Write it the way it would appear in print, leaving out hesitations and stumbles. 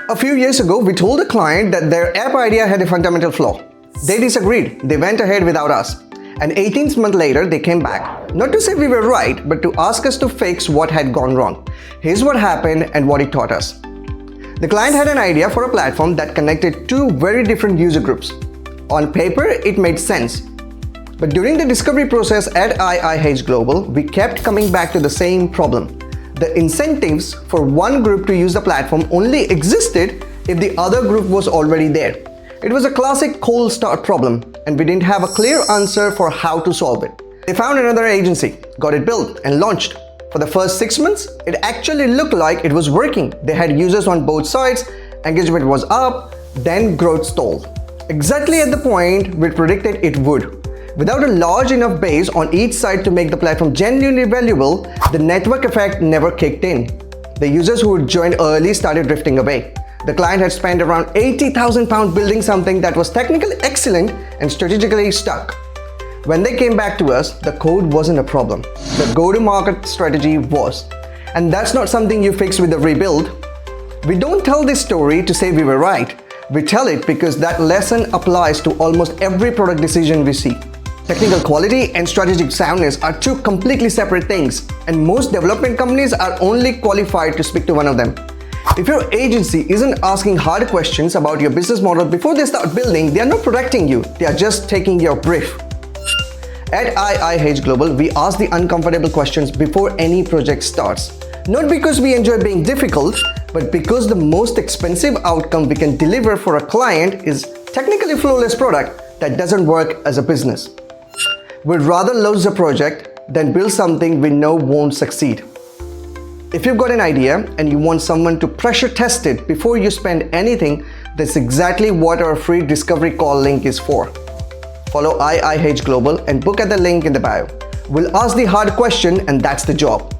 A few years ago, we told a client that their app idea had a fundamental flaw. They disagreed. They went ahead without us. And 18 months later, they came back. Not to say we were right, but to ask us to fix what had gone wrong. Here's what happened and what it taught us. The client had an idea for a platform that connected two very different user groups. On paper, it made sense. But during the discovery process at IIH Global, we kept coming back to the same problem. The incentives for one group to use the platform only existed if the other group was already there. It was a classic cold start problem, and we didn't have a clear answer for how to solve it. They found another agency, got it built and launched. For the first 6 months, it actually looked like it was working. They had users on both sides, engagement was up, then growth stalled. Exactly at the point we predicted it would. Without a large enough base on each side to make the platform genuinely valuable, the network effect never kicked in. The users who had joined early started drifting away. The client had spent around £80,000 building something that was technically excellent and strategically stuck. When they came back to us, the code wasn't a problem. The go-to-market strategy was. And that's not something you fix with a rebuild. We don't tell this story to say we were right. We tell it because that lesson applies to almost every product decision we see. Technical quality and strategic soundness are two completely separate things, and most development companies are only qualified to speak to one of them. If your agency isn't asking hard questions about your business model before they start building, they are not protecting you, they are just taking your brief. At IIH Global, we ask the uncomfortable questions before any project starts. Not because we enjoy being difficult, but because the most expensive outcome we can deliver for a client is technically flawless product that doesn't work as a business. We'd rather lose a project than build something we know won't succeed. If you've got an idea and you want someone to pressure test it before you spend anything, that's exactly what our free discovery call link is for. Follow IIH Global and book at the link in the bio. We'll ask the hard question, and that's the job.